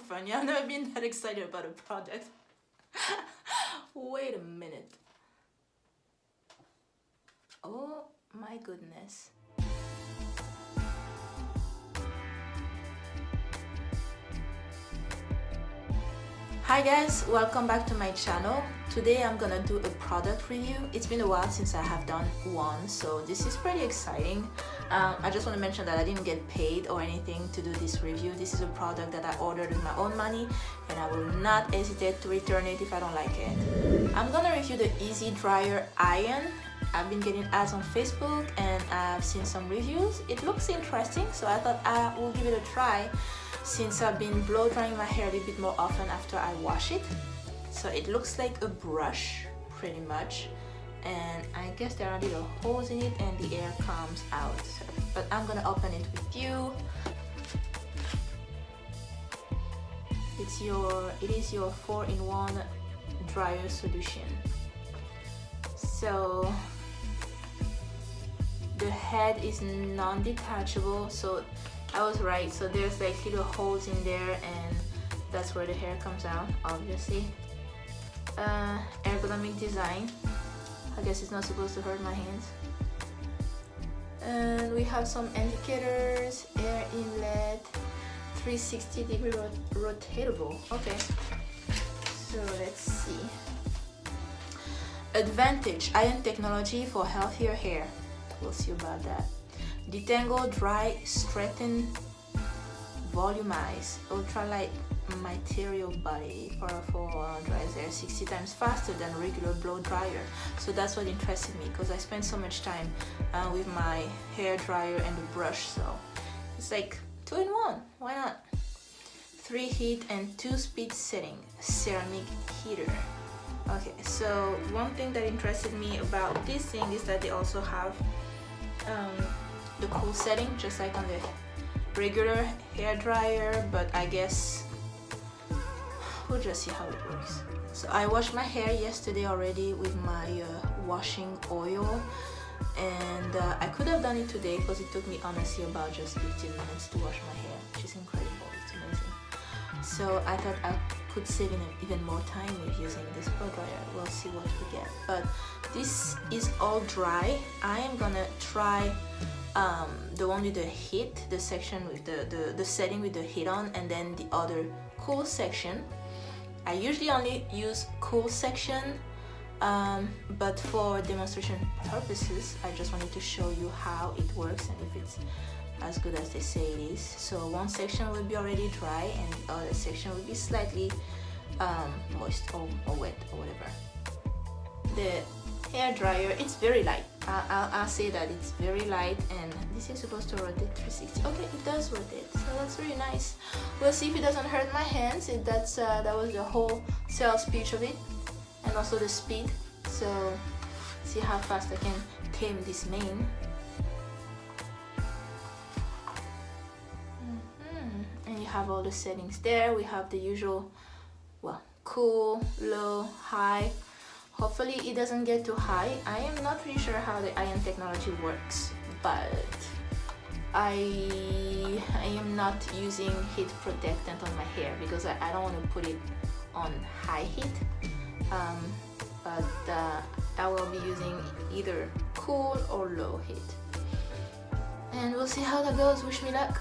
funny. I've never been that excited about a product. Wait a minute. Oh my goodness. Hi guys, welcome back to my channel. Today I'm gonna do a product review. It's been a while since I have done one, so this is pretty exciting. I just want to mention that I didn't get paid or anything to do this review. This is a product that I ordered with my own money and I will not hesitate to return it if I don't like it. I'm gonna review the Easy Dryer Iron. I've been getting ads on Facebook and I've seen some reviews. It looks interesting, so I thought I will give it a try since I've been blow drying my hair a little bit more often after I wash it. So it looks like a brush pretty much, and I guess there are little holes in it and the air comes out. But I'm gonna open it with you. It is your 4-in-1 dryer solution. So the head is non-detachable, so I was right. So there's like little holes in there and that's where the hair comes out, obviously. Ergonomic design. I guess it's not supposed to hurt my hands. And we have some indicators, air inlet, 360-degree rotatable. Okay, so let's see. Advantage, iron technology for healthier hair. We'll see about that. Detangle, dry, straighten, volumize, ultralight material body, powerful dries hair 60 times faster than regular blow dryer. So that's what interested me because I spend so much time with my hair dryer and the brush, so it's like 2-in-1. Why not? 3 heat and 2 speed setting, ceramic heater. Okay, so one thing that interested me about this thing is that they also have the cool setting, just like on the regular hair dryer, but I guess we'll just see how it works. So I washed my hair yesterday already with my washing oil, and I could have done it today because it took me honestly about just 15 minutes to wash my hair, which is incredible. It's amazing. So I thought I could save even more time with using this blow dryer. We'll see what we get, but this is all dry. I am gonna try the one with the heat, the section with the setting with the heat on, and then the other cool section. I usually only use cool section, but for demonstration purposes I just wanted to show you how it works and if it's as good as they say it is. So one section will be already dry and the other section will be slightly moist or wet or whatever. The hair dryer, it's very light. I'll say that it's very light, and this is supposed to rotate 360. Okay, it does rotate, so that's really nice. We'll see if it doesn't hurt my hands. That was the whole sales pitch of it, and also the speed. So see how fast I can tame this mane. And you have all the settings there. We have the usual, well, cool, low, high. Hopefully it doesn't get too high. I am not really sure how the iron technology works, but I am not using heat protectant on my hair because I don't want to put it on high heat. But I will be using either cool or low heat. And we'll see how that goes. Wish me luck.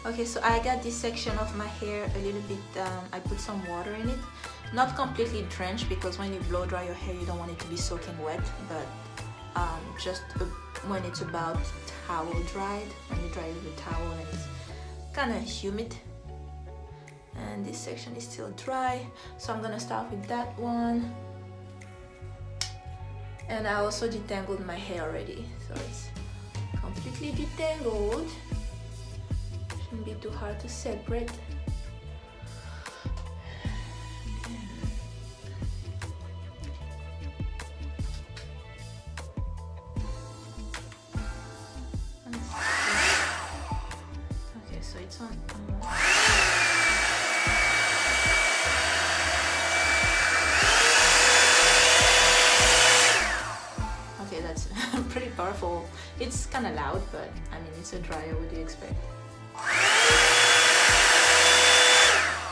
Okay, so I got this section of my hair a little bit, I put some water in it. Not completely drenched because when you blow dry your hair you don't want it to be soaking wet, but just when it's about towel dried, when you dry it with a towel and it's kind of humid. And this section is still dry, so I'm gonna start with that one. And I also detangled my hair already, so it's completely detangled. Shouldn't be too hard to separate. Okay, so it's on. Okay, that's pretty powerful. It's kind of loud, but I mean, it's a dryer. What do you expect?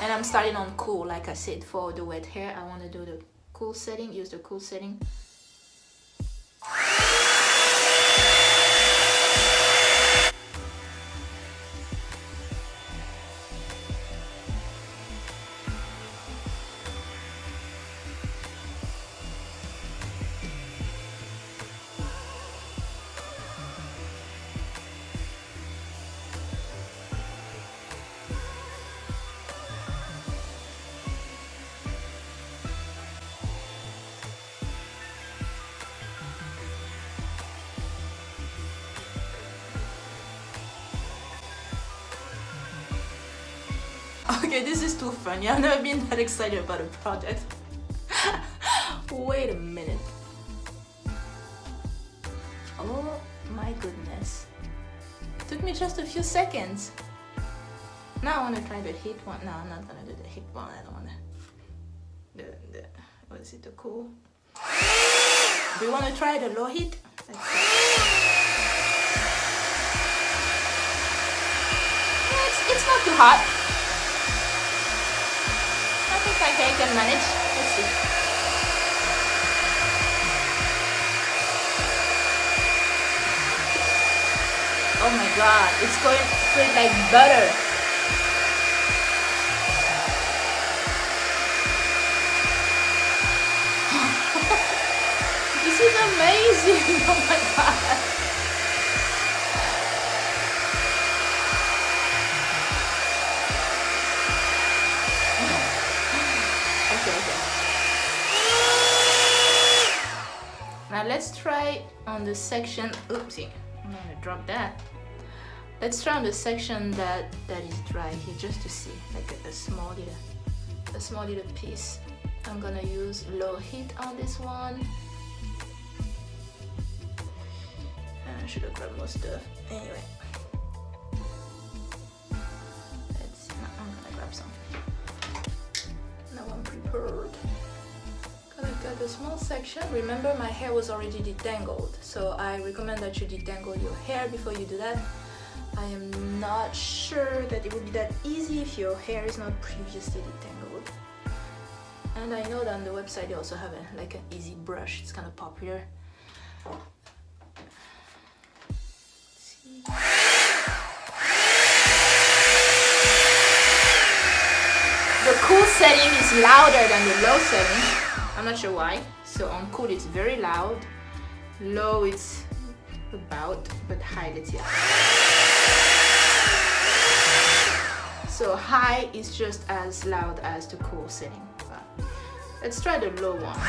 And I'm starting on cool, like I said. For the wet hair, I want to do the cool setting, use the cool setting. Okay, this is too funny. I've never been that excited about a project. Wait a minute. Oh my goodness. Took me just a few seconds. Now I want to try the heat one. No, I'm not gonna do the heat one. I don't want to. What is it? The cool. Do you want to try the low heat? Let's see. It's not too hot. I think my hair can manage. Let's see. Oh my god, it's going straight like butter. This is amazing. Oh my god. Now let's try on the section, oopsie, I'm gonna drop that. Let's try on the section that is dry here, just to see, like a small little piece. I'm gonna use low heat on this one. I should have grabbed more stuff. Anyway, let's see. Now I'm gonna grab something. Now I'm prepared. I've got a small section. Remember, my hair was already detangled, so I recommend that you detangle your hair before you do that. I am not sure that it would be that easy if your hair is not previously detangled. And I know that on the website they also have like an easy brush. It's kind of popular. The cool setting is louder than the low setting. I'm not sure why. So on cool it's very loud, low it's about, but high, let's see. So high is just as loud as the cool setting. But let's try the low one.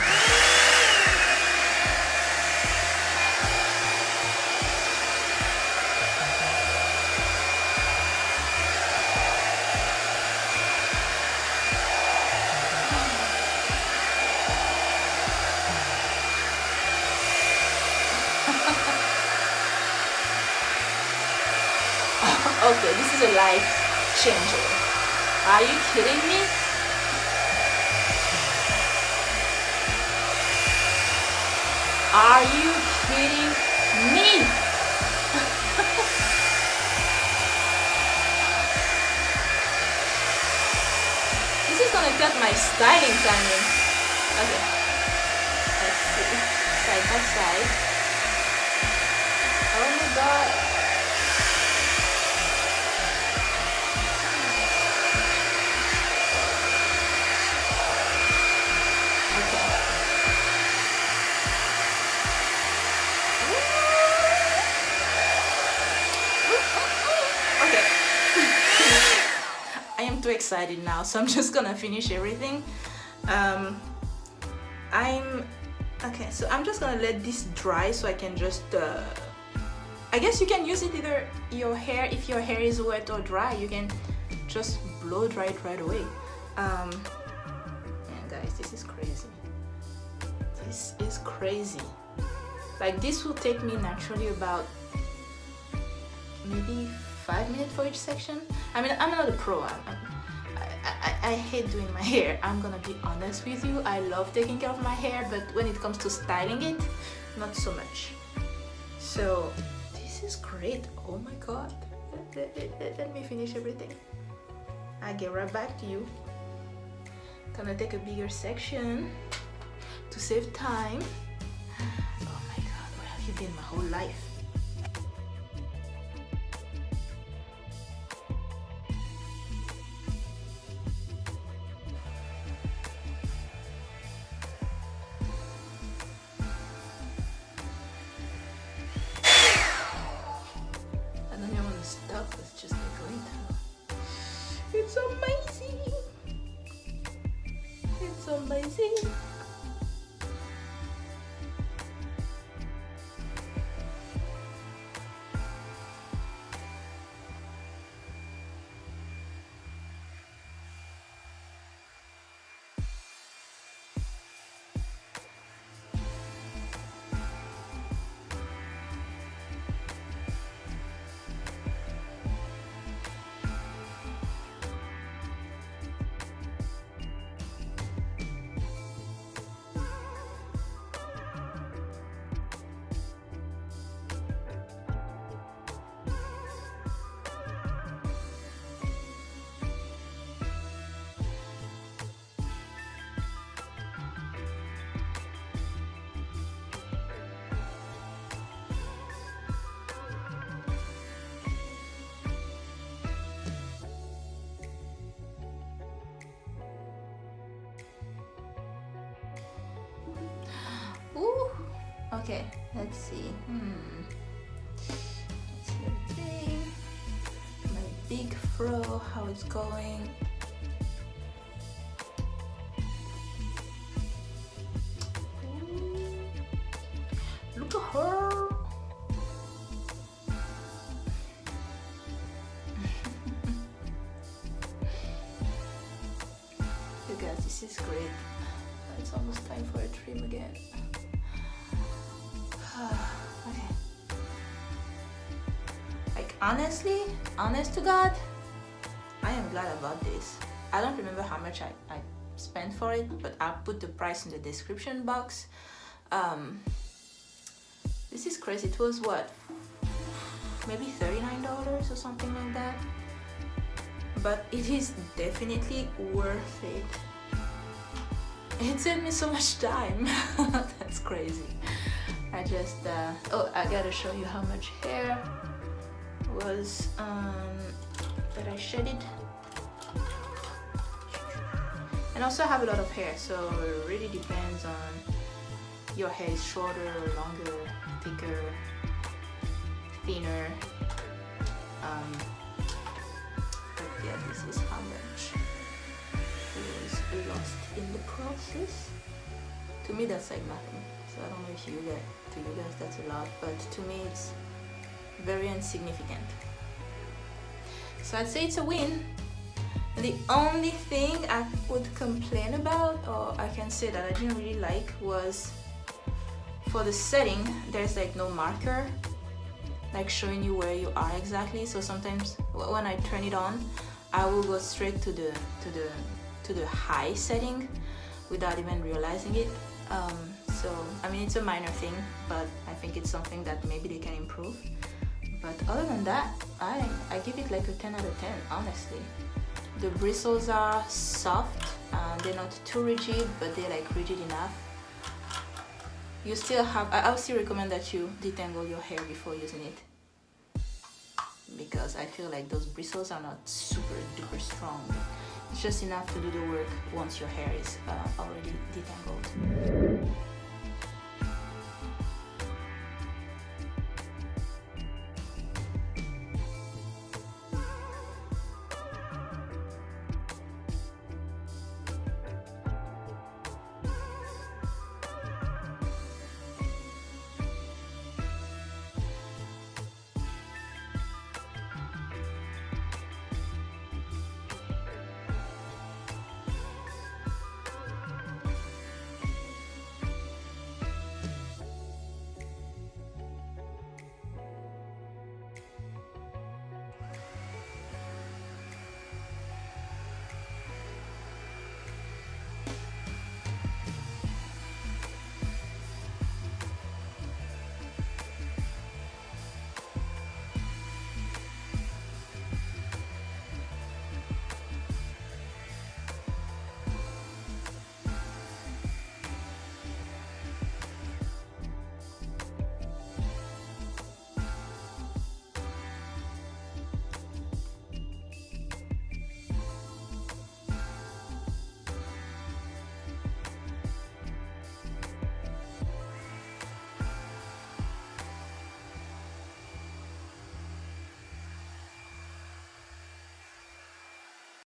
Okay, this is a life changer. Are you kidding me? Are you kidding me? This is gonna cut my styling timing. Okay, let's see. Side by side. Oh my god. Too excited now, so I'm just gonna finish everything. Okay, so I'm just gonna let this dry so I can just I guess you can use it either your hair, if your hair is wet or dry, you can just blow dry it right away. And guys, this is crazy. This is crazy. Like, this will take me naturally about maybe 5 minutes for each section. I mean, I'm not a pro. I hate doing my hair. I'm gonna be honest with you. I love taking care of my hair, but when it comes to styling it, not so much. So this is great. Oh my god. Let me finish everything. I'll get right back to you. Gonna take a bigger section to save time. Oh my god, where have you been my whole life? I don't even want to stop, it's just like going through. It's amazing! It's amazing! Ooh. Okay, let's see. Let's see everything. My big fro, how it's going. Ooh. Look at her. You guys, this is great. It's almost time for a trim again. Okay. Like honestly, honest to God, I am glad about this. I don't remember how much I spent for it, but I'll put the price in the description box. This is crazy. It was what? Maybe $39 or something like that. But it is definitely worth it. It saved me so much time. That's crazy. I just oh, I gotta show you how much hair was that I shedded. And also I have a lot of hair, so it really depends on your hair is shorter, longer, thicker, thinner. But yeah, this is how much was lost in the process. To me that's like nothing. So I don't know if to you guys that's a lot, but to me it's very insignificant. So I'd say it's a win. The only thing I would complain about, or I can say that I didn't really like, was for the setting there's like no marker like showing you where you are exactly. So sometimes when I turn it on, I will go straight to the high setting without even realizing it. So I mean, it's a minor thing, but I think it's something that maybe they can improve. But other than that, I give it like a 10 out of 10, honestly. The bristles are soft, they're not too rigid, but they're like rigid enough. You still have, I would still recommend that you detangle your hair before using it, because I feel like those bristles are not super duper strong. It's just enough to do the work once your hair is already detangled.